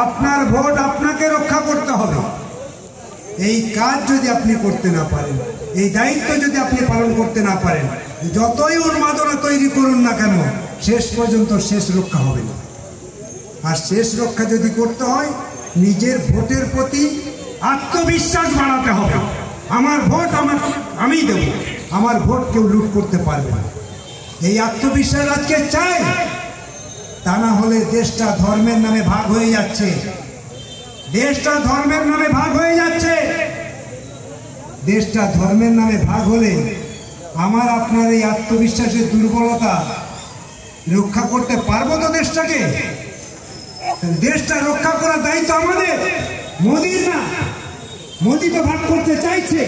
আপনার ভোট আপনাকে রক্ষা করতে হবে। এই কাজ যদি আপনি করতে না পারেন, এই দায়িত্ব যদি আপনি পালন করতে না পারেন, যতই উন্মাদনা তৈরি করুন না কেন, শেষ পর্যন্ত শেষ রক্ষা হবে না। আর শেষ রক্ষা যদি করতে হয়, নিজের ভোটের প্রতি আত্মবিশ্বাস বাড়াতে হবে। আমার ভোট আমি দেব, আমার ভোট কেউ লুট করতে পারবে না। এই আত্মবিশ্বাস আজকে চাই, তা না হলে দেশটা ধর্মের নামে ভাগ হয়ে যাচ্ছে। দেশটা ধর্মের নামে ভাগ হয়ে যাচ্ছে। দেশটা ধর্মের নামে ভাগ হলে আমার আপনার এই আত্মবিশ্বাসের দুর্বলতা রক্ষা করতে পারবো তো দেশটাকে? দেশটা রক্ষা করার দায়িত্ব আমাদের, মোদির না। মোদি তো ভাগ করতে চাইছে,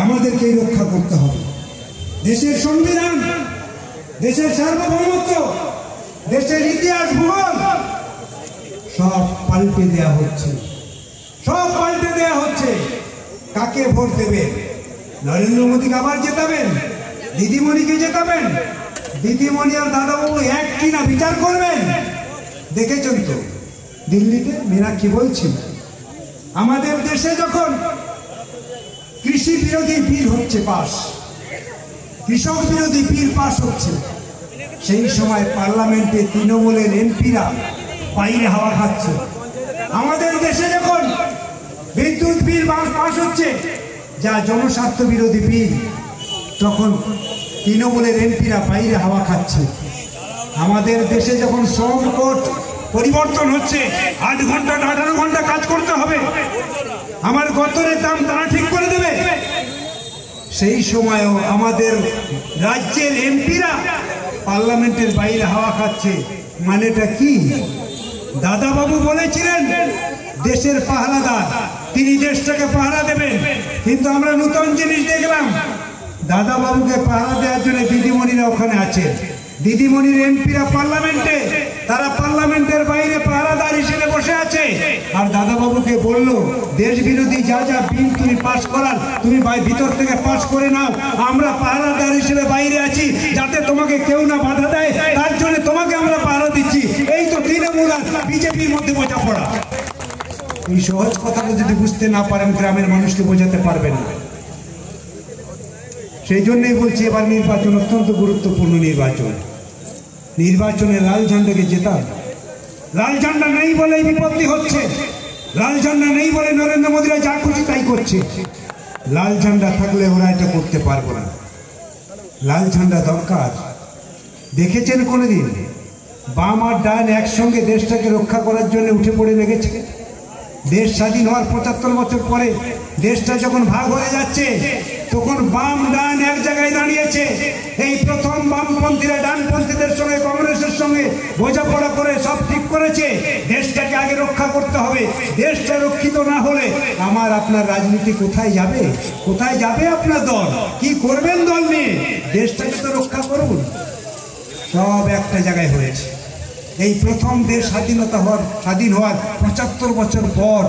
আমাদেরকেই রক্ষা করতে হবে। দেশের সংবিধান, দেশের সার্বভৌমত্ব, দেশের ইতিহাস, ভূগোল সব পাল্টে দেয়া হচ্ছে, সব পাল্টে দেয়া হচ্ছে। কাকে ভোট দেবে? নরেন্দ্র মোদীকে আবার জেতাবেন? দিদিমণিকে জেতাবেন? দিদিমণি আর দাদাবাবু এক কিনা বিচার করবেন? দেখেছেন তো দিল্লিতে মীনাক্ষী বলছিল, আমাদের দেশে যখন কৃষি বিরোধী বিল হচ্ছে পাস, কৃষক বিরোধী বিল পাস হচ্ছে, সেই সময় পার্লামেন্টে তৃণমূলের এমপিরা বাইরে হাওয়া খাচ্ছে। আমাদের দেশে যখন বিদ্যুৎ বিল পাস হচ্ছে, যা জনস্বার্থ বিরোধী বিল, তখন তৃণমূলের এমপিরা বাইরে হাওয়া খাচ্ছে। আমাদের দেশে যখন শ্রম কোড পরিবর্তন হচ্ছে, 8 ঘন্টা 18 ঘন্টা কাজ করতে হবে, আমার গতরের দাম তারা ঠিক করে দেবে, সেই সময়ও আমাদের রাজ্যের এমপিরা পার্লামেন্টের বাইরে হাওয়া খাচ্ছে। মানেটা কি? দাদাবাবু বলেছিলেন দেশের পাহারাদার, তিনি দেশটাকে পাহারা দেবেন, কিন্তু আমরা নতুন জিনিস দেখলাম, দাদাবাবুকে পাহারা দেওয়ার জন্য দিদিমণিরা ওখানে আছে। দিদিমণির এমপিরা পার্লামেন্টে, তারা পার্লামেন্টের বাইরে পাহারাদার হিসেবে বসে আছে। আর দাদাবাবুকে বলল, দেশ বিরোধী যা যা বিল তুমি পাস করার, তুমি ভিতর থেকে পাস করে নাও, আমরা পাহারাদার হিসেবে বাইরে আছি, যাতে তোমাকে কেউ না বাধা দেয়, তার জন্য তোমাকে আমরা পাহারা দিচ্ছি। এই তো তৃণমূল আর বিজেপির মধ্যে বোঝাপড়া। এই সহজ কথাটা যদি বুঝতে না পারেন, গ্রামের মানুষকে বোঝাতে পারবেন না। সেই জন্যই বলছি, এবার নির্বাচন অত্যন্ত গুরুত্বপূর্ণ নির্বাচন। নির্বাচনে লাল ঝান্ডাকে জেতান। লাল ঝান্ডা নেই বলেই বিপত্তি হচ্ছে, লাল ঝান্ডা নেই বলে নরেন্দ্র মোদীরা যা খুশি তাই করছে। লাল ঝান্ডা থাকলে ওরা এটা করতে পারবে না। লাল ঝান্ডা দরকার। দেখেছেন কোনোদিন বাম আর ডান একসঙ্গে দেশটাকে রক্ষা করার জন্য উঠে পড়ে লেগেছে? দেশ স্বাধীন হওয়ার 75 বছর পরে দেশটা যখন ভাগ হয়ে যাচ্ছে, তখন বাম ডান এক জায়গায় দাঁড়িয়েছে। এই প্রথম বামপন্থীরা ডানপন্থীদের সঙ্গে, কংগ্রেসের সঙ্গে বোঝাপড়া করে সব ঠিক করেছে, দেশটাকে আগে রক্ষা করতে হবে। দেশটা রক্ষিত না হলে আমার আপনার রাজনীতি কোথায় যাবে? কোথায় যাবে আপনার দল? কি করবেন দল নিয়ে? দেশটাকে তো রক্ষা করুন। সব একটা জায়গায় হয়েছে। এই প্রথম দেশ স্বাধীন হওয়ার 75 বছর পর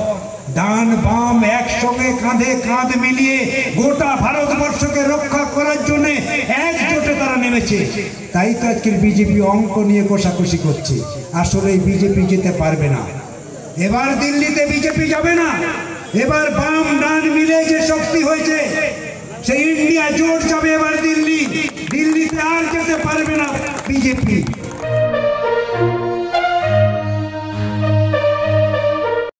ডান বাম একসঙ্গে কাঁধে কাঁধ মিলিয়ে গোটা ভারতবর্ষকে রক্ষা করার জন্য একজোটে তারা নেমেছে। তাই তো আজকের বিজেপি অঙ্ক নিয়ে কষাকষি করছে। আসলে বিজেপি যেতে পারবে না। এবার দিল্লিতে বিজেপি যাবে না। এবার বাম ডান মিলে যে শক্তি হয়েছে, সেই ইন্ডিয়া জোট যাবে এবার দিল্লিতে। আর যেতে পারবে না বিজেপি।